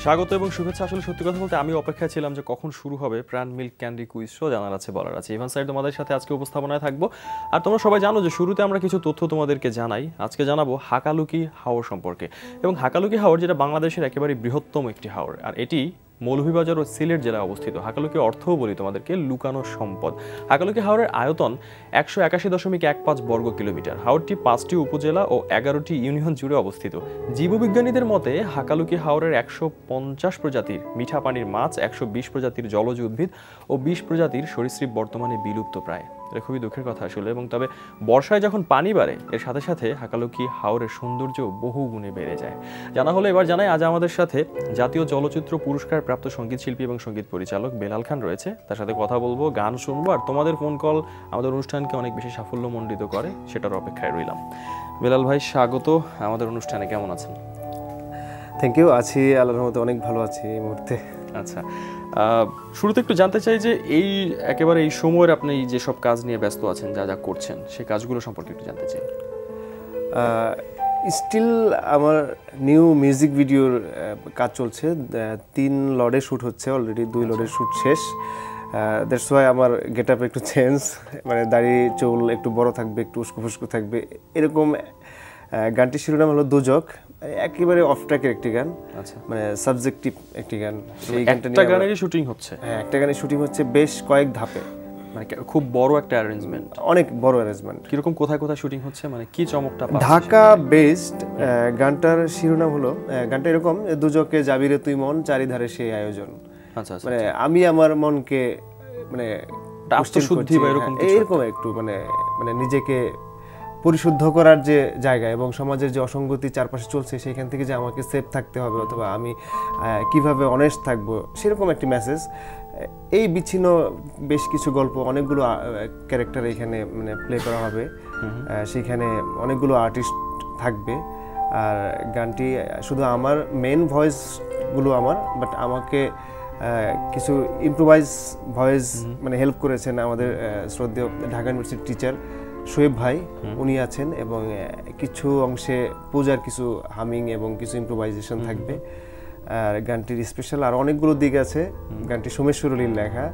স্বাগত এবং শুভেচ্ছা। আসলে সত্যি কথা বলতে আমি অপেক্ষায় ছিলাম যে কখন শুরু হবে প্রাণ মিল্ক ক্যান্ডি কুইজ শো। জানার আছে, বলার আছে। ইভান সাইড তোমাদের সাথে আজকে উপস্থাপনায় থাকবো। আর তোমরা সবাই জানো যে শুরুতে আমরা কিছু তথ্য তোমাদেরকে জানাই। আজকে জানাবো হাকালুকি হাওর সম্পর্কে। এবং হাকালুকি হাওর যেটা বাংলাদেশের একেবারে বৃহত্তম একটি হাওর, আর এটি মৌলভীবাজার ও সিলেট জেলায় অবস্থিত। হাকালুকি অর্থও বলি তোমাদেরকে লুকানো সম্পদ। হাকালুকি হাওরের আয়তন 181.15 বর্গ কিলোমিটার। হাওরটি 5টি উপজেলা ও 11টি ইউনিয়ন জুড়ে অবস্থিত। জীববিজ্ঞানীদের মতে হাকালুকি হাওরের 150 প্রজাতির মিঠা পানির মাছ, 120 প্রজাতির জলজ উদ্ভিদ ও 20 প্রজাতির সরীসৃপ বর্তমানে বিলুপ্ত প্রায়। এটা খুবই দুঃখের কথা আসলে। এবং তবে বর্ষায় যখন পানি বাড়ে এর সাথে সাথে হাকালুকি হাওরের সৌন্দর্য বহু গুণে বেড়ে যায়। জানা হলো এবার জানাই, আজ আমাদের সাথে জাতীয় চলচ্চিত্র পুরস্কার প্রাপ্ত সঙ্গীত শিল্পী এবং সঙ্গীত পরিচালক বেলাল খান রয়েছে। তার সাথে কথা বলবো, গান শুনবো, আর তোমাদের ফোন কল আমাদের অনুষ্ঠানকে অনেক বেশি সাফল্যমণ্ডিত করে, সেটার অপেক্ষায় রইলাম। বেলাল ভাই, স্বাগত আমাদের অনুষ্ঠানে। কেমন আছেন? Thank you. আছি, আল্লাহর রহমতে অনেক ভালো আছি এই মুহূর্তে। আচ্ছা, শুরুতে একটু জানতে চাই যে একেবারে এই সময়ের আপনি যেসব কাজ নিয়ে ব্যস্ত আছেন, যা যা করছেন, সেই কাজগুলো সম্পর্কে একটু জানতে চাই। স্টিল আমার নিউ মিউজিক ভিডিওর কাজ চলছে। 3 লডে শ্যুট হচ্ছে, অলরেডি 2 লডের শ্যুট শেষ। দ্যাটস ওয়াই আমার গেট আপ একটু চেঞ্জ, মানে দাড়ি চুল একটু বড় থাকবে, একটু উস্কো ফুস্কো থাকবে এরকম। গানটির শিরোনাম হলো দুজক, একেবারে অফ ট্র্যাকের একটি গান। আচ্ছা, মানে সাবজেক্টিভ একটি গান। সেই গানটা নিয়ে একটা গানেরই শুটিং হচ্ছে? হ্যাঁ, একটা গানের শুটিং হচ্ছে বেশ কয়েক ধাপে, মানে খুব বড় একটা অ্যারেঞ্জমেন্ট। অনেক বড় অ্যারেঞ্জমেন্ট। কিরকম, কোথায় কোথায় শুটিং হচ্ছে, মানে কি চমকটা? ঢাকা বেসড। গানটার শিরোনাম হলো, গানটা এরকম, দুজকে যাবি রে তুই মন, চারিধারে সেই আয়োজন। আচ্ছা, মানে আমি আমার মনকে মানে আত্মশুদ্ধি বা এরকম একটু মানে নিজেকে পরিশুদ্ধ করার যে জায়গা, এবং সমাজের যে অসঙ্গতি চারপাশে চলছে সেখান থেকে যে আমাকে সেফ থাকতে হবে, অথবা আমি কিভাবে অনেস্ট থাকবো, সেরকম একটি মেসেজ। এই বিচ্ছিন্ন বেশ কিছু গল্প, অনেকগুলো ক্যারেক্টার এখানে মানে প্লে করা হবে। সেখানে অনেকগুলো আর্টিস্ট থাকবে। আর গানটি শুধু আমার মেন ভয়েসগুলো আমার, বাট আমাকে কিছু ইম্প্রোভাইজ ভয়েস মানে হেল্প করেছেন আমাদের শ্রদ্ধেয় ঢাকা ইউনিভার্সিটির টিচার শোয়েব ভাই, উনি আছেন। এবং কিছু অংশে পূজার কিছু হামিং এবং কিছু ইম্প্রোভাইজেশন থাকবে। আর গানটির স্পেশাল আর অনেকগুলো দিক আছে। গানটি সোমেশ্বর আলীর লেখা,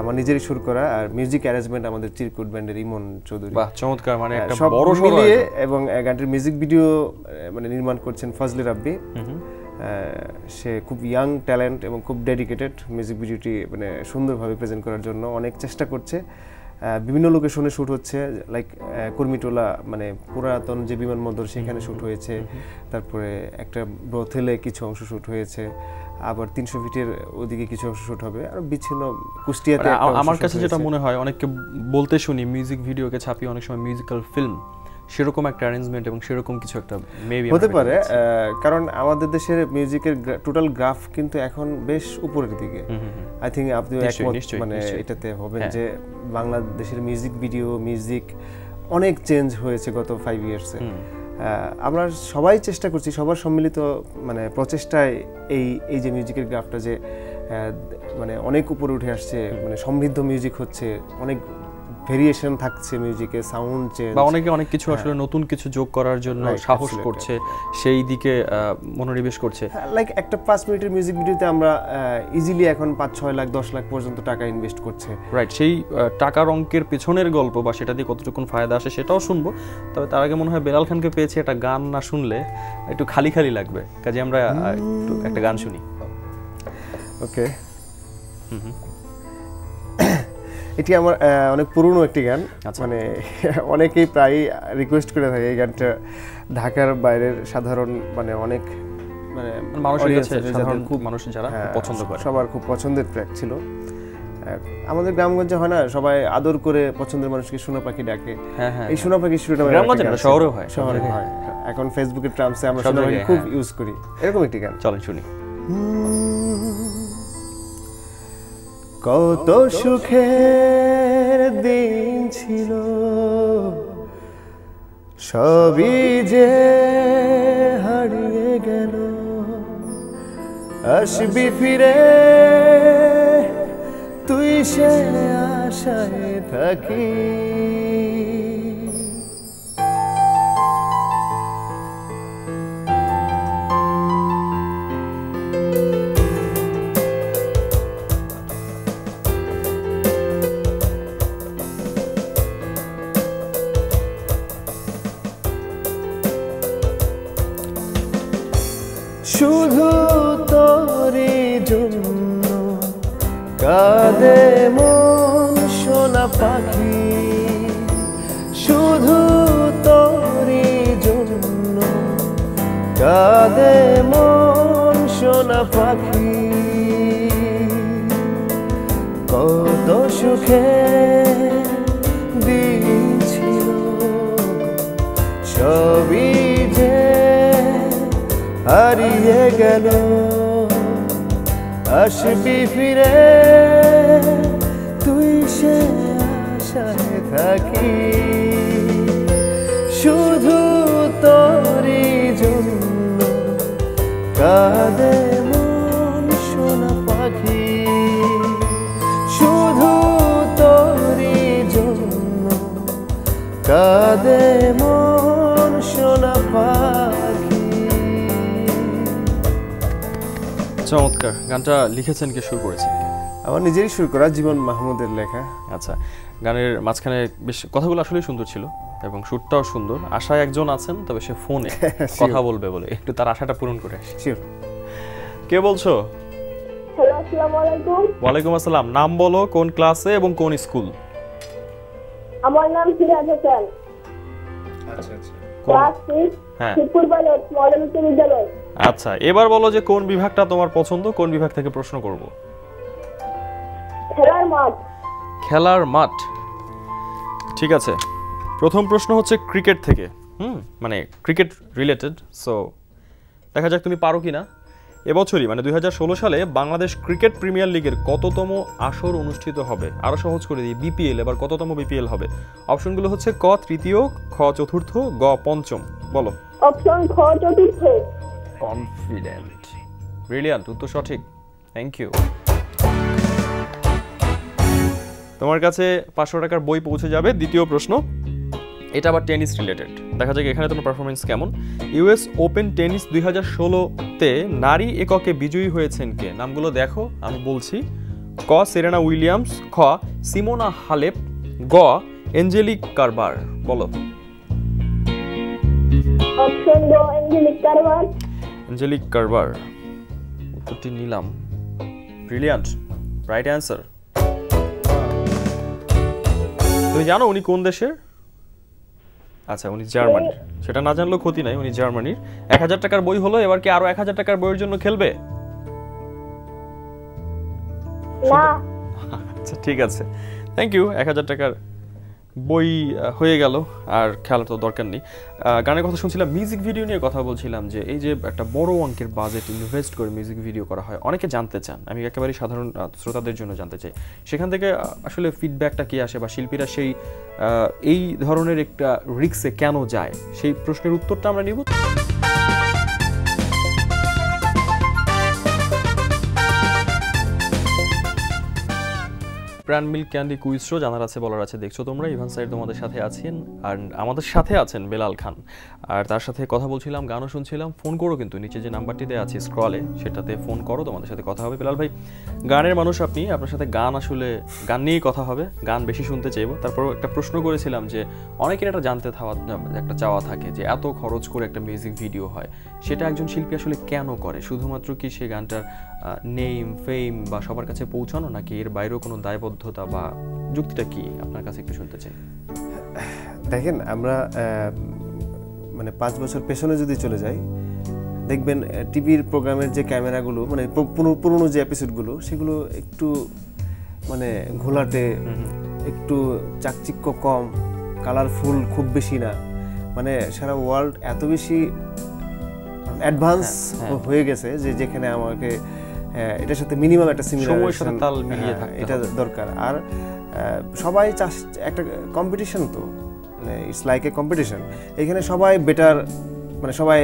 আমার নিজেরই সুর করা, আর মিউজিক অ্যারেঞ্জমেন্ট আমাদের চিরকুট ব্যান্ডের ইমন চৌধুরী। বাহ, চমৎকার। মানে একটা সব বড় মিলিয়ে। এবং গানটির মিউজিক ভিডিও মানে নির্মাণ করছেন ফজলে রাব্বি। সে খুব ইয়াং ট্যালেন্ট এবং খুব ডেডিকেটেড। মিউজিক ভিডিওটি মানে সুন্দরভাবে প্রেজেন্ট করার জন্য অনেক চেষ্টা করছে। বিভিন্ন লোকেশনে শ্যুট হচ্ছে, লাইক কুর্মিটোলা মানে পুরাতন যে বিমানবন্দর সেখানে শ্যুট হয়েছে। তারপরে একটা ব্রথেলে কিছু অংশ শ্যুট হয়েছে, আবার 300 ফিটের ওদিকে কিছু অংশ শ্যুট হবে, আর বিচ্ছিন্ন কুষ্টিয়াতে। আমার কাছে যেটা মনে হয়, অনেককে বলতে শুনি মিউজিক ভিডিওকে ছাপিয়ে অনেক সময় মিউজিক্যাল ফিল্ম, সেরকম একটা অ্যারেঞ্জমেন্ট এবং সেরকম কিছু একটা মেবি হতে পারে। কারণ আমাদের দেশের মিউজিকের টোটাল গ্রাফ কিন্তু এখন বেশ উপরের দিকে। আই থিঙ্ক আপনি একমত মানে এটাতে হবেন যে বাংলাদেশের মিউজিক ভিডিও, মিউজিক অনেক চেঞ্জ হয়েছে গত 5 ইয়ার্সে। আমরা সবাই চেষ্টা করছি, সবার সম্মিলিত মানে প্রচেষ্টায় এই যে মিউজিকের গ্রাফটা যে মানে অনেক উপরে উঠে আসছে, মানে সমৃদ্ধ মিউজিক হচ্ছে, অনেক ভেরিয়েশন থাকছে মিউজিকে, সাউন্ড চেঞ্জ, বা অনেকে অনেক কিছু আসলে নতুন কিছু যোগ করার জন্য সাহস করছে, সেই দিকে মনোনিবেশ করছে। লাইক একটা 5 মিনিটের মিউজিক ভিডিওতে আমরা ইজিলি এখন 5-6 লাখ 10 লাখ পর্যন্ত টাকা ইনভেস্ট করছে। রাইট, সেই টাকার অঙ্কের পেছনের গল্প বা সেটা দিয়ে কতটুকু ফায়দা আসে সেটাও শুনবো। তবে তার আগে মনে হয় বেলাল খানকে পেয়েছি, একটা গান না শুনলে একটু খালি খালি লাগবে, কাজে আমরা একটু একটা গান শুনি। ওকে। এটি আমার অনেক পুরনো একটি গান। মানে অনেকেই প্রায় রিকোয়েস্ট করে থাকে এই গানটা। ঢাকার বাইরের সাধারণ মানে অনেক মানে মানুষ যারা পছন্দ করে, সবার খুব পছন্দের ট্র্যাক ছিল। আমাদের গ্রামগঞ্জে হয় না, সবাই আদর করে পছন্দের মানুষকে সোনা পাখি ডাকে। এই সোনা পাখি শহরেও হয়, শহরে হয়। এখন ফেসবুকের টার্মসে আমরা সোনা পাখি খুব ইউজ করি। এরকম একটি গান চলেন শুনি। কত সুখের দিন ছিল, সবই যে হারিয়ে গেল, আসবি ফিরে তুই সে আশায় থাকি। শুধু তোরই জন্য কাঁদে মন সোনা পাখি, শুধু তোরই জন্য কাঁদে মন সোনা পাখি। কত সুখে দিন ছিল, সবই যে হারিয়ে গেল। আসবি ফিরে তুই সে আশায় থাকি, শুধু তোরই জন্য কাঁদে মন সোনা পাখি, শুধু তোরই জন্য কাঁদে মন সোনা পাখি। চমৎকার। গানটা লিখেছেন কে, শুরু করেছেন কে? আমার নিজেরই শুরু করা, জীবন মাহমুদের লেখা। আচ্ছা, গানের মাঝখানে বেশ কথাগুলো আসলেই সুন্দর ছিল এবং সুরটাও সুন্দর। আশায় একজন আছেন, তবে সে ফোনে কথা বলবে বলে একটু তার আশাটা পূরণ করে আসি। শিওর। কে বলছো? হ্যালো, আসসালামু আলাইকুম। ওয়ালাইকুম আসসালাম। নাম বলো, কোন ক্লাসে এবং কোন স্কুল? আমার নাম সিরাজ হোসেন। আচ্ছা আচ্ছা। ক্লাস 6, হ্যাঁ। শিবপুর পাইলট মডেল উচ্চ বিদ্যালয়। আচ্ছা, এবার বলো যে কোন বিভাগটা তোমার পছন্দ, কোন বিভাগ থেকে প্রশ্ন করব? খেলার মাঠ। খেলার মাঠ, ঠিক আছে। প্রথম প্রশ্ন হচ্ছে ক্রিকেট থেকে, মানে ক্রিকেট রিলেটেড। সো দেখা যাক তুমি পারো কিনা। এবছরই মানে 2016 সালে বাংলাদেশ ক্রিকেট প্রিমিয়ার লিগের কততম আসর অনুষ্ঠিত হবে? আরো সহজ করে দিই, বিপিএল। এবার কততম বিপিএল হবে? অপশনগুলো হচ্ছে ক তৃতীয়, খ চতুর্থ, গ পঞ্চম। বলো। অপশন খ চতুর্থ। কনফিডেন্ট, ব্রিলিয়ান্ট, উত্তর সঠিক। Thank you. তোমার কাছে 500 টাকার বই পৌঁছে যাবে। দ্বিতীয় প্রশ্ন, এটা আবার টেনিস রিলেটেড। দেখা যাক এখানে তোমার পারফরমেন্স কেমন। ইউএস ওপেন টেনিস 2016-তে নারী এককে বিজয়ী হয়েছেন কে? নামগুলো দেখো, আমি বলছি। ক সেরেনা উইলিয়ামস, খ সিমোনা হালেপ, গ অ্যাঞ্জেলিক কারবার। বলো। অপশন গ অ্যাঞ্জেলিক কারবার। অ্যাঞ্জেলিক কারবার, উত্তরটি নিলাম। Brilliant, right answer. তুমি জানো উনি কোন দেশের? আচ্ছা, উনি জার্মানির। সেটা না জানলেও ক্ষতি নাই, উনি জার্মানির। 1000 টাকার বই হলো, এবার কি আরো 1000 টাকার বইয়ের জন্য খেলবে? না। আচ্ছা, ঠিক আছে, থ্যাংক ইউ। 1000 টাকার বই হয়ে গেল, আর খেলার তো দরকার নেই। গানের কথা শুনছিলাম, মিউজিক ভিডিও নিয়ে কথা বলছিলাম যে এই যে একটা বড় অঙ্কের বাজেট ইনভেস্ট করে মিউজিক ভিডিও করা হয়, অনেকে জানতে চান, আমি একেবারে সাধারণ শ্রোতাদের জন্য জানতে চাই, সেখান থেকে আসলে ফিডব্যাকটা কি আসে, বা শিল্পীরা সেই এই ধরনের একটা রিস্কে কেন যায়, সেই প্রশ্নের উত্তরটা আমরা নিব। প্রাণ মিল্ক ক্যান্ডি কুইজ শো, জানার আছে বলার আছে দেখছো তোমরা। ইভান সাইড তোমাদের সাথে আছেন, আর আমাদের সাথে আছেন বেলাল খান, আর তার সাথে কথা বলছিলাম, গানও শুনছিলাম। ফোন করো কিন্তু, নিচে যে নাম্বারটি দেওয়া আছে স্ক্রলে, সেটাতে ফোন করো, তোমাদের সাথে কথা হবে। বেলাল ভাই, গানের মানুষ আপনি, আপনার সাথে গান আসলে গান নিয়েই কথা হবে, গান বেশি শুনতে চাইবো। তারপর একটা প্রশ্ন করেছিলাম যে অনেকের এটা জানতে একটা চাওয়া থাকে যে এত খরচ করে একটা মিউজিক ভিডিও হয়, সেটা একজন শিল্পী আসলে কেন করে? শুধুমাত্র কি সে গানটার নেম ফেম বা সবার কাছে পৌঁছানো, নাকি এর বাইরেও কোনো দায়বদ্ধতা বা যুক্তিটা কি আপনার কাছে একটু শুনতে চাই। দেখেন, আমরা মানে 5 বছর পেছনে যদি চলে যাই, দেখবেন টিভির প্রোগ্রামের যে ক্যামেরাগুলো, মানে পুরনো যে এপিসোডগুলো, সেগুলো একটু মানে ঘোলাটে, একটু চাকচিক্য কম, কালারফুল খুব বেশি না। মানে সারা ওয়ার্ল্ড এত বেশি অ্যাডভান্স হয়ে গেছে যে যেখানে আমাকে এটার সাথে মিনিমাম একটা সিমিলার তাল মিলিয়ে থাকতে এটা দরকার। আর সবাই একটা কম্পিটিশন, তো মানে ইটস লাইক এ কম্পিটিশন। এখানে সবাই বেটার, মানে সবাই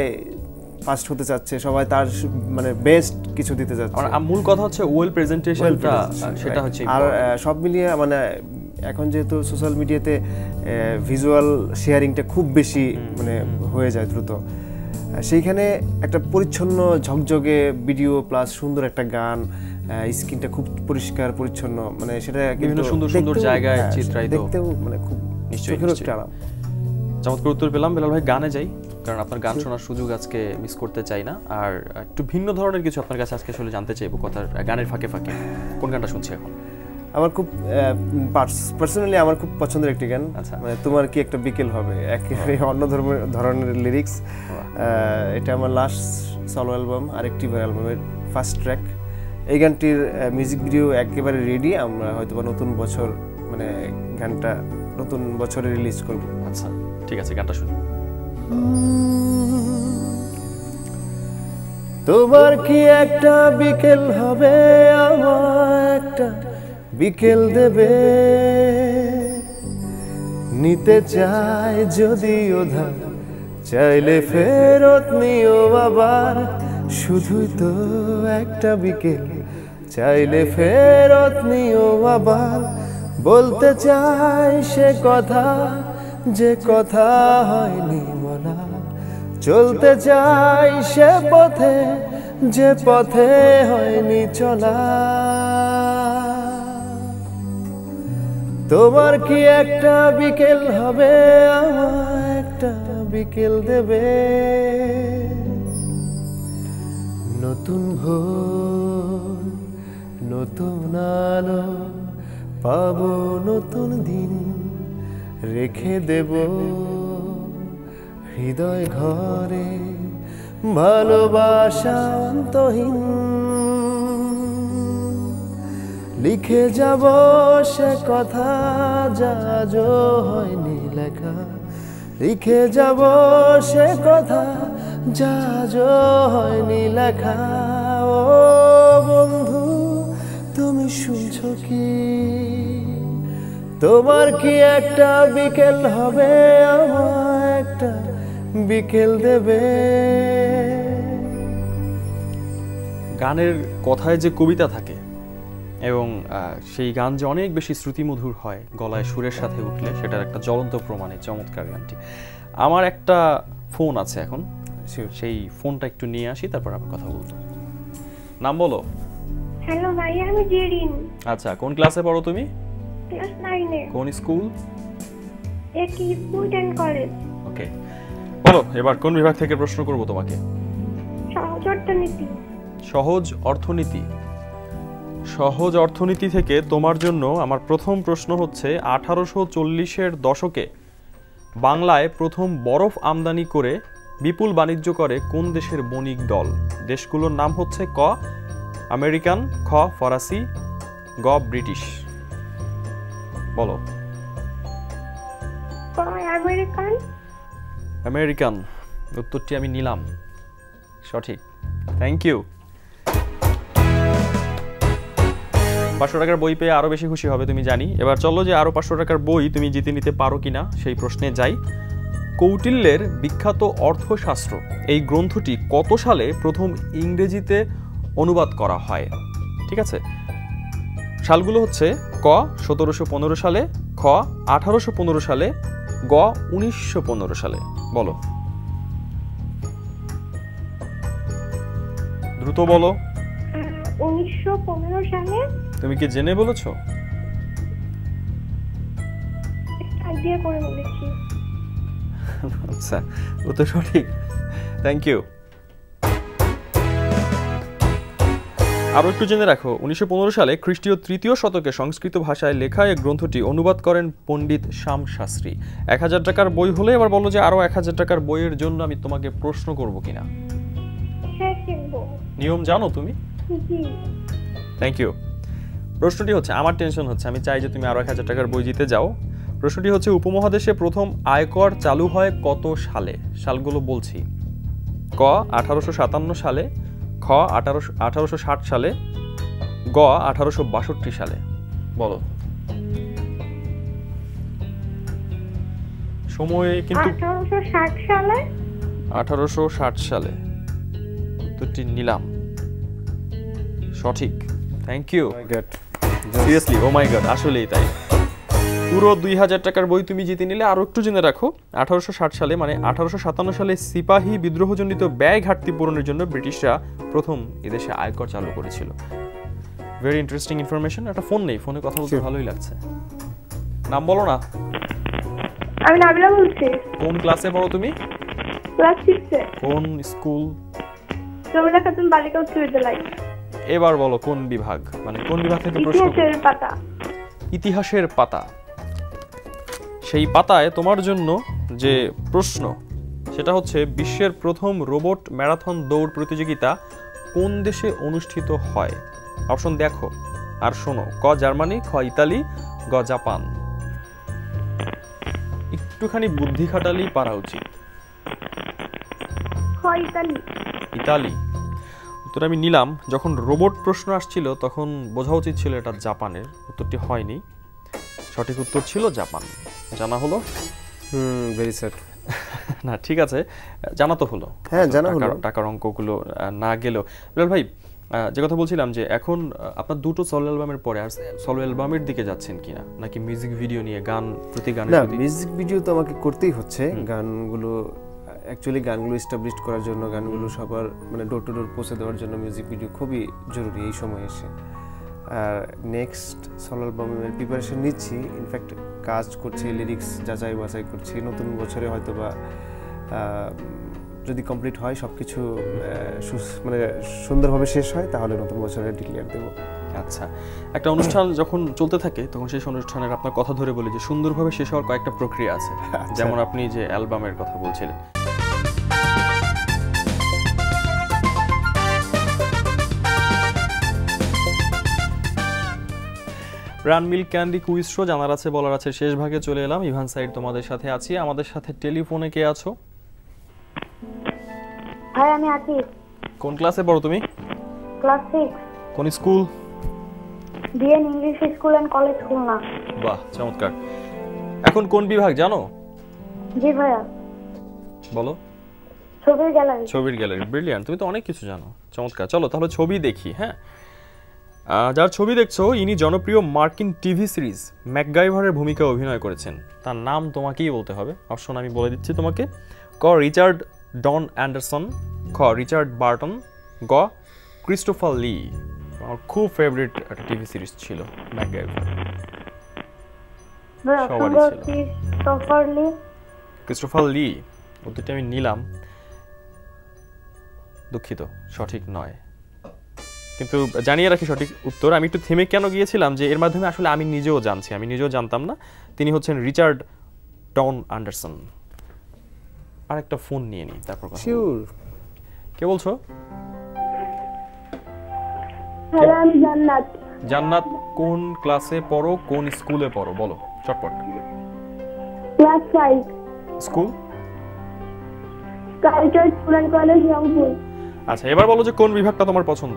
ফার্স্ট হতে চাচ্ছে, সবাই তার মানে বেস্ট কিছু দিতে চাচ্ছে। আর মূল কথা হচ্ছে ওয়েল প্রেজেন্টেশনটা, সেটা হচ্ছে। আর সব মিলিয়ে মানে এখন যেহেতু সোশ্যাল মিডিয়াতে ভিজুয়াল শেয়ারিংটা খুব বেশি মানে হয়ে যায় দ্রুত, সেইখানে একটা পরিচ্ছন্ন ঝকঝকে ভিডিও প্লাস সুন্দর একটা গান, স্ক্রিনটা খুব পরিষ্কার পরিচ্ছন্ন, মানে সেটা বিভিন্ন সুন্দর সুন্দর জায়গায় চিত্রায়িত, দেখতেও মানে খুব নিশ্চয়ই আরাম। চমৎকার উত্তর পেলাম। বেলাল ভাই, গানে যাই। কারণ আপনার গান শোনার সুযোগ আজকে মিস করতে চাই না। আর একটু ভিন্ন ধরনের কিছু আপনার কাছে আজকে আসলে জানতে চাইবো কথার গানের ফাঁকে ফাঁকে। কোন গানটা শুনছি এখন? আমার খুব পার্সোনালি আমার খুব পছন্দের একটি গান, আচ্ছা। মানে তোমার কি একটা বিকেল হবে, একেবারে অন্য ধরনের লিরিক্স। এটা আমার লাস্ট সলো অ্যালবাম আরেকটি অ্যালবামের ফার্স্ট ট্র্যাক। এই গানটির মিউজিক ভিডিও একেবারে রেডি। আমরা হয়তো নতুন বছর মানে গানটা নতুন বছরে রিলিজ করব। আচ্ছা ঠিক আছে, গানটা শুনি। তোমার কি একটা বিকেল হবে, আমার একটা বিকেল দেবে, নিতে চাই যদি ওধার, চাইলে ফেরত নিও আবার, শুধুই তো একটা বিকেল, চাইলে ফেরত নিও আবার, বলতে চাই সে কথা যে কথা হয়নি বলা, চলতে চাই সে পথে যে পথে হয়নি চলা। তোমার কি একটা বিকেল হবে, আমার একটা বিকেল দেবে, নতুন ভোর নতুন আলো পাবো, নতুন দিন রেখে দেব হৃদয় ঘরে, ভালোবাসা অন্তহীন লিখে যাব সে কথা যা আজ হয়নি লেখা, লিখে যাব সে কথা যা আজ হয়নি লেখা। ও বন্ধু তুমি শুনছো কি, তোমার কি একটা বিকেল হবে, আমার একটা বিকেল দেবে। গানের কথায় যে কবিতা থাকে এবং সেই গান যে অনেক বেশি শ্রুতিমধুর হয় গলায় সুরের সাথে উঠলে, সেটার একটা জ্বলন্ত প্রমাণে চমৎকার গানটি। আমার একটা ফোন আছে এখন, সেই ফোনটা একটু নিয়ে আসি, তারপর আমি কথা বলবো। নাম বলো। হ্যালো ভাই, আমি জেরিন। আচ্ছা, কোন ক্লাসে পড়ো তুমি? ক্লাস 9 এ। কোন স্কুল? একই স্কুল এন্ড কলেজ। ওকে, বলো এবার কোন বিভাগ থেকে প্রশ্ন করব তোমাকে? সহজ অর্থনীতি। সহজ অর্থনীতি। সহজ অর্থনীতি থেকে তোমার জন্য আমার প্রথম প্রশ্ন হচ্ছে, 1840-এর দশকে বাংলায় প্রথম বরফ আমদানি করে বিপুল বাণিজ্য করে কোন দেশের বণিক দল? দেশগুলোর নাম হচ্ছে ক আমেরিকান, খ ফরাসি, গ ব্রিটিশ। বলো। আমেরিকান। আমেরিকান উত্তরটি আমি নিলাম, সঠিক। Thank you. 500 টাকার বই পেয়ে আরো বেশি খুশি হবে তুমি জানি। এবার চলো যে আরো 500 টাকার বই তুমি জিতে নিতে পারো কিনা সেই প্রশ্নে যাই। কৌটিল্যের বিখ্যাত অর্থশাস্ত্র এই গ্রন্থটি কত সালে প্রথম ইংরেজিতে অনুবাদ করা হয়? ঠিক আছে, সালগুলো হচ্ছে ক 1715 সালে, খ 1815 সালে, গ 1915 সালে। বলো, দ্রুত বলো। 1915 সালে। তুমি কি জেনে বলেছো? আইডিয়া করে বলেছি। আচ্ছা, উত্তর সঠিক। Thank you. আরও একটু জেনে রাখো, 1915 সালে খ্রিস্টীয় 3য় শতকে সংস্কৃত ভাষায় লেখা এই গ্রন্থটি অনুবাদ করেন পণ্ডিত শ্যাম শাস্ত্রী। 1000 টাকার বই হলে এবার বলো যে আরো 1000 টাকার বইয়ের জন্য আমি তোমাকে প্রশ্ন করব কিনা। হ্যাঁ, শিখবো। নিয়ম জানো তুমি? জি। Thank you. প্রশ্নটি হচ্ছে, আমার টেনশন হচ্ছে, আমি চাই যে তুমি আরো 1000 টাকার বই জিতে যাও। প্রশ্নটি হচ্ছে, উপমহাদেশে প্রথম আয়কর চালু হয় কত সালে? সালগুলো বলছি, ক 1857 সালে, খ 1860 সালে, গ 1862 সালে। বলো। সময় কিন্তু 1860 সালে। 1860 সালে উত্তরটি নিলাম, সঠিক। Thank you. Seriously, oh my God, আসলেই তাই। পুরো 2000 টাকার বই তুমি জিতে নিলে। আরো একটু জেনে রাখো, 1860 সালে মানে 1857 সালে সিপাহী বিদ্রোহজনিত ব্যয় ঘাটতি পূরণের জন্য ব্রিটিশরা প্রথম এদেশে আয়কর চালু করেছিল। Very interesting information. একটা ফোন নেই, ফোনে কথা বলতে ভালোই লাগছে। নাম বলো না। আমি নাবিলা বলছি। কোন ক্লাসে পড়ো তুমি? ক্লাস 6-এ। কোন স্কুল? রমিলা খাতুন বালিকা উচ্চ বিদ্যালয়। এবার বলো কোন বিভাগ, মানে কোন বিভাগ থেকে প্রশ্ন? ইতিহাসের পাতা। ইতিহাসের পাতা। সেই পাতায় তোমার জন্য যে প্রশ্ন সেটা হচ্ছে বিশ্বের প্রথম রোবট ম্যারাথন দৌড় প্রতিযোগিতা কোন দেশে অনুষ্ঠিত হয়? অপশন দেখো আর শোনো। ক জার্মানি, খ ইতালি, গ জাপান। একটুখানি বুদ্ধি খাটালেই পারা উচিত। হয় ইতালি। ইতালি উত্তর আমি নিলাম। যখন রোবট প্রশ্ন আসছিল তখন বোঝা উচিত ছিল এটা জাপানের। উত্তরটি হয়নি, সঠিক উত্তর ছিল জাপান। জানা হলো? Very sad. না ঠিক আছে, জানা তো হলো। হ্যাঁ জানা হলো। টাকার অঙ্কগুলো না গেলেও বিলাল ভাই, যে কথা বলছিলাম যে এখন আপনার দুটো সলো অ্যালবামের পরে আর সলো অ্যালবামের দিকে যাচ্ছেন কিনা, নাকি মিউজিক ভিডিও নিয়ে গান প্রতি গান? না, মিউজিক ভিডিও তো আমাকে করতেই হচ্ছে। গানগুলো অ্যাকচুয়ালি গানগুলো এস্টাবলিশ করার জন্য, গানগুলো সবার মানে ডোর টু ডোর পৌঁছে দেওয়ার জন্য মিউজিক ভিডিও খুবই জরুরি এই সময় এসে। আর নেক্সট সলো অ্যালবামের প্রিপারেশন নিচ্ছি, ইনফ্যাক্ট কাজ করছি, লিরিক্স যাচাই বাছাই করছি। নতুন বছরে হয়তো বা যদি কমপ্লিট হয় সব কিছু মানে সুন্দরভাবে শেষ হয় তাহলে নতুন বছরে ডিক্লেয়ার দেবো। আচ্ছা, একটা অনুষ্ঠান যখন চলতে থাকে তখন সেই অনুষ্ঠানের আপনার কথা ধরে বলি যে সুন্দরভাবে শেষ হওয়ার কয়েকটা প্রক্রিয়া আছে। যেমন আপনি যে অ্যালবামের কথা বলছিলেন, প্রাণ মিল্ক ক্যান্ডি কুইজ শো জানার আছে বলার আছে শেষ ভাগে চলে এলাম। ইভান সাইড তোমাদের সাথে আছি। আমাদের সাথে টেলিফোনে কে আছো? ভাই আমি আছি। কোন ক্লাসে পড়ো তুমি? ক্লাস 6। কোন school? DN English school and college Khulna. বাহ, চমৎকার। এখন কোন বিভাগ জানো? জি ভাইয়া। বলো। ছবির গ্যালারি। ছবির গ্যালারি। ব্রিলিয়ান্ট, তুমি তো অনেক কিছু জানো। চমৎকার, চলো তাহলে ছবি দেখি। হ্যাঁ, যার ছবি দেখছো ইনি জনপ্রিয় মার্কিন টিভি সিরিজ ম্যাকগাইভারের ভূমিকায় অভিনয় করেছেন। তার নাম তোমাকেই বলতে হবে। অপশন আমি বলে দিচ্ছি তোমাকে। ক রিচার্ড ডন অ্যান্ডারসন, খ রিচার্ড বার্টন, গ ক্রিস্টোফার লি। আমার খুব ফেভারিট একটা টিভি সিরিজ ছিল ম্যাকগাইভার। সবারই ছিল। ক্রিস্টোফার লি উত্তরটি আমি নিলাম। দুঃখিত, সঠিক নয়, কিন্তু জানিয়ে রাখি সঠিক উত্তর। আমি একটু থেমে কেন গিয়েছিলাম যে এর মাধ্যমে আসলে আমি নিজেও জানছি, আমি নিজেও জানতাম না। তিনি হচ্ছেন রিচার্ড ডন অ্যান্ডারসন। আর একটা ফোন নিয়ে নিই, তারপর কথা। শিওর। কে বলছো? হ্যালো, আমি জান্নাত। জান্নাত, কোন ক্লাসে পড়ো, কোন স্কুলে পড়ো? বলো চটপট। Class 5। School? Culture student college Rangpur. আচ্ছা, এবার বলো যে কোন বিভাগটা তোমার পছন্দ?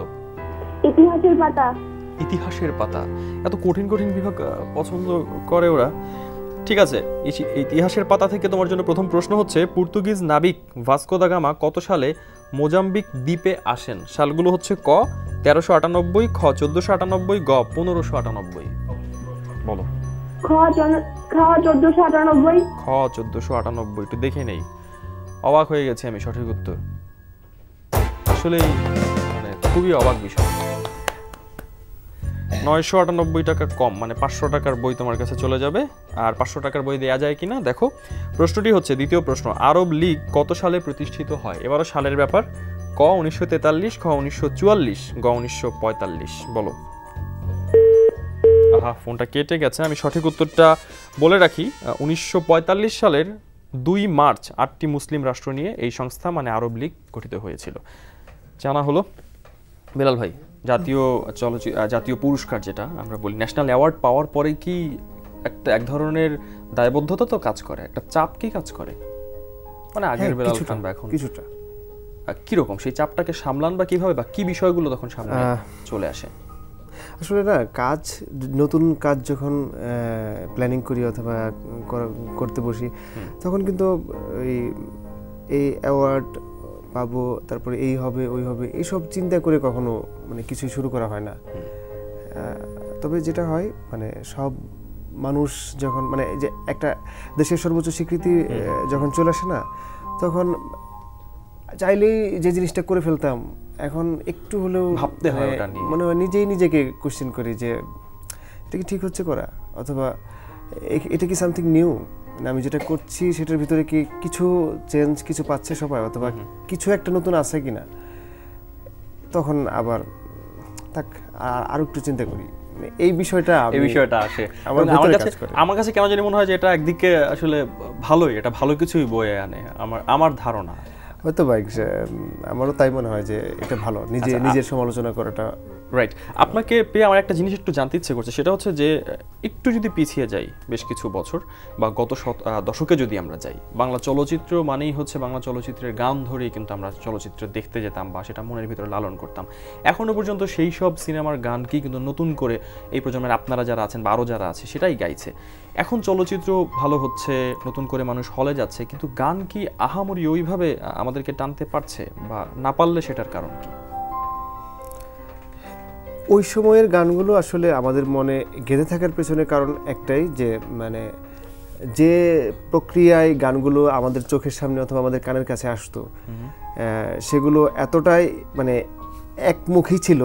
ইতিহাসের পাতা। ইতিহাসের পাতা। এত কঠিন কঠিন বিভাগ পছন্দ করে ওরা। ঠিক আছে, ইতিহাসের পাতা থেকে তোমার জন্য প্রথম প্রশ্ন হচ্ছে পর্তুগিজ নাবিক ভাস্কো দা গামা কত সালে মোজাম্বিক দ্বীপে আসেন? সালগুলো হচ্ছে ক 1398, খ 1498, গ 1598। বলো। খ 1498। খ 1498। একটু দেখে নেই। অবাক হয়ে গেছি আমি, সঠিক উত্তর। আসলে মানে খুবই অবাক বিষয়। 998 টাকা কম, মানে 500 টাকার বই তোমার কাছে চলে যাবে। আর 500 টাকার বই দেয়া যায় কিনা দেখো। প্রশ্নটি হচ্ছে, দ্বিতীয় প্রশ্ন, আরব লীগ কত সালে প্রতিষ্ঠিত হয়? এবারও সালের ব্যাপার। ক 1943, খ 1944, গ 1945। বলো। আহা, ফোনটা কেটে গেছে। আমি সঠিক উত্তরটা বলে রাখি। 1945 সালের 2 মার্চ 8টি মুসলিম রাষ্ট্র নিয়ে এই সংস্থা মানে আরব লীগ গঠিত হয়েছিল। জানা হলো। বিলাল ভাই, জাতীয় পুরস্কার যেটা আমরা বলি, ন্যাশনাল অ্যাওয়ার্ড পাওয়ার পরে কি এক ধরনের দায়বদ্ধতা তো কাজ করে, একটা চাপ কি কাজ করে? মানে আগের বিলাল খান বা এখন কিছুটা কিরকম সেই চাপটাকে সামলান বা কিভাবে, বা কি বিষয়গুলো তখন সামনে চলে আসে? আসলে না, নতুন কাজ যখন প্ল্যানিং করি অথবা করতে বসি তখন কিন্তু এই অ্যাওয়ার্ড পাবো, তারপরে এই হবে ওই হবে, এইসব চিন্তা করে কখনো মানে কিছুই শুরু করা হয় না। তবে যেটা হয় মানে সব মানুষ যখন মানে যে একটা দেশের সর্বোচ্চ স্বীকৃতি যখন চলে আসে না, তখন চাইলেই যে জিনিসটা করে ফেলতাম এখন একটু হলেও ভাবতে হয় ওটা নিয়ে। মানে নিজেই নিজেকে কোশ্চেন করি যে এটা কি ঠিক হচ্ছে করা, অথবা এটা কি সামথিং নিউ, মানে আমি যেটা করছি সেটার ভিতরে কি কিছু চেঞ্জ কিছু পাচ্ছে সবাই, অথবা কিছু একটা নতুন আছে কিনা, তখন আবার থাক আরো একটু চিন্তা করি। এই বিষয়টা আসে আমার কাছে কেন জানি মনে হয় যে এটা একদিকে আসলে ভালোই, এটা ভালো কিছুই বয়ে আনে আমার ধারণা। হয়তো ভাই আমারও তাই মনে হয় যে এটা ভালো, নিজের সমালোচনা করাটা। রাইট। আপনাকে পেয়ে আমার একটা জিনিস একটু জানতে ইচ্ছে করছে, সেটা হচ্ছে যে একটু যদি পিছিয়ে যাই বেশ কিছু বছর বা গত দশকে যদি আমরা যাই, বাংলা চলচ্চিত্র মানেই হচ্ছে বাংলা চলচ্চিত্রের গান ধরেই কিন্তু আমরা চলচ্চিত্র দেখতে যেতাম বা সেটা মনের ভিতরে লালন করতাম। এখনো পর্যন্ত সেই সব সিনেমার গানকেই কিন্তু নতুন করে এই প্রজন্মের আপনারা যারা আছেন বা আরও যারা আছে সেটাই গাইছে। এখন চলচ্চিত্র ভালো হচ্ছে, নতুন করে মানুষ হলে যাচ্ছে, কিন্তু গান কি আহামরি ওইভাবে আমাদেরকে টানতে পারছে, বা না পারলে সেটার কারণ কি? ওই সময়ের গানগুলো আসলে আমাদের মনে গেঁথে থাকার পেছনে কারণ একটাই, যে মানে যে প্রক্রিয়ায় গানগুলো আমাদের চোখের সামনে অথবা আমাদের কানের কাছে আসতো, সেগুলো এতটাই মানে একমুখী ছিল,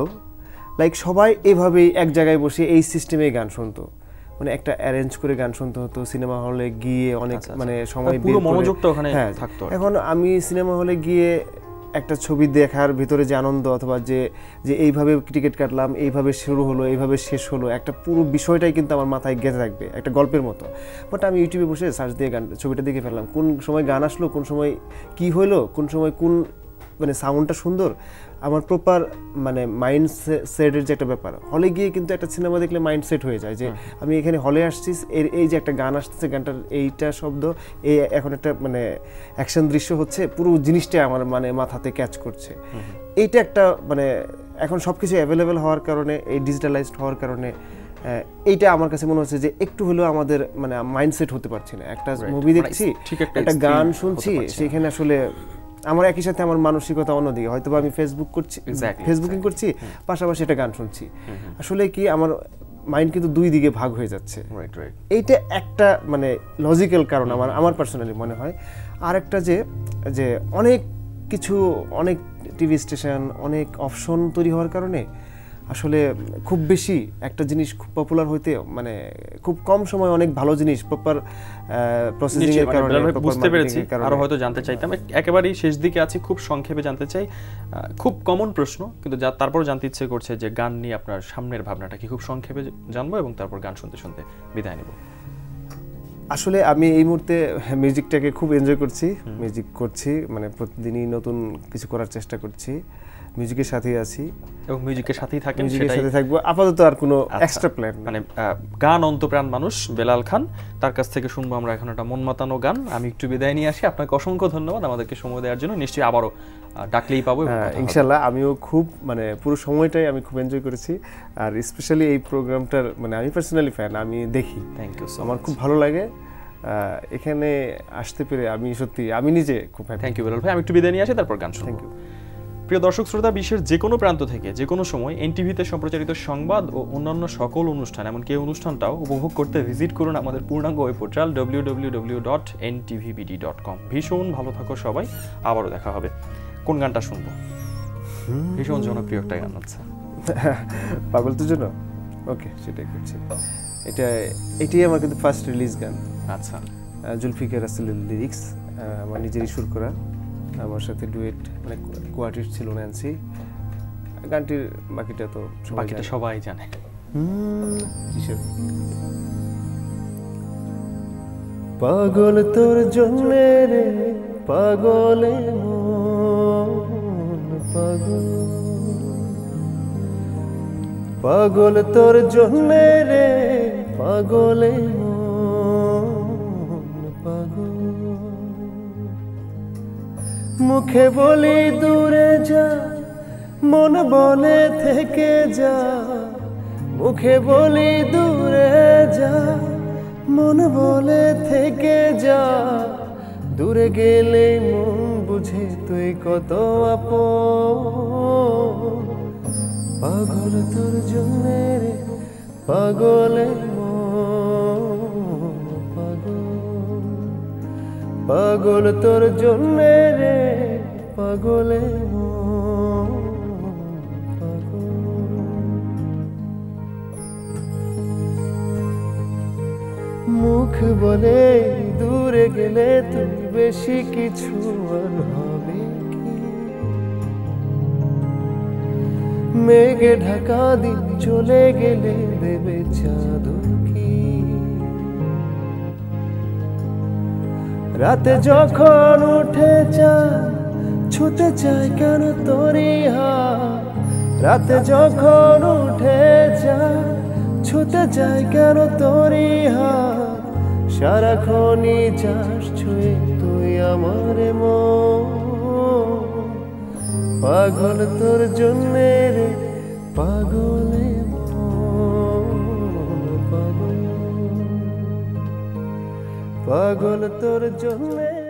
লাইক সবাই এভাবেই এক জায়গায় বসে এই সিস্টেমে গান শুনতো, মানে একটা অ্যারেঞ্জ করে গান শুনতে হতো, সিনেমা হলে গিয়ে অনেক মানে সময় পুরো মনোযোগটা ওখানে থাকতো। এখন আমি সিনেমা হলে গিয়ে একটা ছবি দেখার ভিতরে যে আনন্দ, অথবা যে এইভাবে টিকিট কাটলাম, এইভাবে শুরু হলো, এইভাবে শেষ হলো, একটা পুরো বিষয়টাই কিন্তু আমার মাথায় গেঁথে থাকবে একটা গল্পের মতো। বাট আমি ইউটিউবে বসে সার্চ দিয়ে ছবিটা দেখে ফেললাম, কোন সময় গান আসলো, কোন সময় কি হলো, কোন সময় কোন মানে সাউন্ডটা সুন্দর, আমার প্রপার মানে মাইন্ড সেটের যে একটা ব্যাপার। হলে গিয়ে কিন্তু একটা সিনেমা দেখলে মাইন্ড সেট হয়ে যায় যে আমি এখানে হলে আসছি, এই যে একটা গান আসতেছে, গানটার এইটা শব্দ, এই এখন একটা মানে অ্যাকশন দৃশ্য হচ্ছে, পুরো জিনিসটা আমার মানে মাথাতে ক্যাচ করছে। এইটা একটা মানে এখন সব কিছু অ্যাভেলেবেল হওয়ার কারণে, এই ডিজিটালাইজড হওয়ার কারণে এইটা আমার কাছে মনে হচ্ছে যে একটু হলেও আমাদের মানে মাইন্ডসেট হতে পারছি না। একটা মুভি দেখছি, একটা গান শুনছি, সেখানে আসলে আমার একই সাথে আমার মানসিকতা অন্যদিকে, হয়তো আমি ফেসবুকিং করছি, পাশাপাশি একটা গান শুনছি, আসলে কি আমার মাইন্ড কিন্তু দুই দিকে ভাগ হয়ে যাচ্ছে। এইটা একটা মানে লজিক্যাল কারণ আমার পার্সোনালি মনে হয়। আর একটা যে অনেক কিছু, অনেক টিভি স্টেশন, অনেক অপশন তৈরি হওয়ার কারণে আসলে খুব বেশি একটা জিনিস খুব পপুলার হইতে মানে খুব কম সময় অনেক ভালো জিনিস প্রপার প্রসেসিং এর কারণে বুঝতে পেরেছি। আর হয়তো জানতে চাইতাম একেবারেই শেষ দিকে আছি, খুব সংক্ষেপে জানতে চাই, খুব কমন প্রশ্ন কিন্তু তারপর জানতে ইচ্ছে করছে যে গান নিয়ে আপনার সামনের ভাবনাটা কি, খুব সংক্ষেপে জানবো এবং তারপর গান শুনতে শুনতে বিদায় নেব। আসলে আমি এই মুহূর্তে মিউজিকটাকে খুব এনজয় করছি, মিউজিক করছি, মানে প্রতিদিনই নতুন কিছু করার চেষ্টা করছি, মিউজিকের সাথেই আছি এবং মিউজিকের সাথেই থাকেন, মিউজিকের সাথে থাকবো আপাতত, আর কোনো এক্সট্রা প্ল্যান মানে গান অন্তপ্রাণ মানুষ বেলাল খান, তার কাছ থেকে শুনবো আমরা এখন একটা মন মাতানো গান। আমি একটু বিদায় নিয়ে আসি, আপনাকে অসংখ্য ধন্যবাদ আমাদেরকে সময় দেওয়ার জন্য। নিশ্চয়ই আবারও ডাকলেই পাবো ইনশাল্লাহ। আমিও খুব মানে পুরো সময়টাই আমি খুব এনজয় করেছি, আর স্পেশালি এই প্রোগ্রামটার মানে আমি পার্সোনালি ফ্যান, আমি দেখি, থ্যাংক ইউ, আমার খুব ভালো লাগে এখানে আসতে পেরে, আমি সত্যি আমি নিজে খুব হ্যাপি। থ্যাংক ইউ বেলাল ভাই, আমি একটু বিদায় নিয়ে আসি, তারপর গান শুনবো। Thank you. প্রিয় দর্শক শ্রোতা, বিশ্বের যে কোনো প্রান্ত থেকে যে কোনো সময় এনটিভিতে সম্প্রচারিত সংবাদ ও অন্যান্য সকল অনুষ্ঠান, এমনকি এই অনুষ্ঠানটাও উপভোগ করতে ভিজিট করুন আমাদের পূর্ণাঙ্গ ওয়েব পোর্টাল www.ntvbd.com। ভীষণ ভালো থাকো সবাই, আবারও দেখা হবে। কোন গানটা শুনবো? ভীষণ জনপ্রিয় একটা গান আছে, পাগল তোর জন্য। ওকে, সেটাই করছি। এটাই আমার কিন্তু ফার্স্ট রিলিজ গান। আচ্ছা, জুলফিকার রাসেলের লিরিক্স, আমার নিজেরই সুর করা, আমার সাথে ডুয়েট মানে কোয়ার্টেট ছিল ন্যান্সি। গানটির বাকিটা তো সবাই জানে। পাগল তোর জন্য রে পাগলে মন পাগল, পাগল তোর জন্য রে পাগলে মন পাগল, মুখে বলি দূরে যা, মন বলে থেকে যা, মুখে বলি দূরে যা, মন বলে থেকে যা, দূরে গেলে মন বুঝে তুই কত আপন, পাগল তোর জন্য রে পাগলে মন পাগল, পাগল তোর জন্য রে পাগলে মন পাগল, মুখ বলে দূরে গেলে তুমি বেশি কিছু আর হবে কি? মেঘে ঢাকা দিন চলে গেলে দেবে চাঁদ কি? রাতে যখন উঠে চাঁদ ছুতে চায় কেন তোরই হাত? রাতে যখন উঠে চাঁদ ছুতে চায় কেন তোরই হাত? সারাক্ষণই যাস ছুঁয়ে তুই আমার মন, পাগল তোর জন্যে রে পাগলে মন, পাগল তোর জন্যে।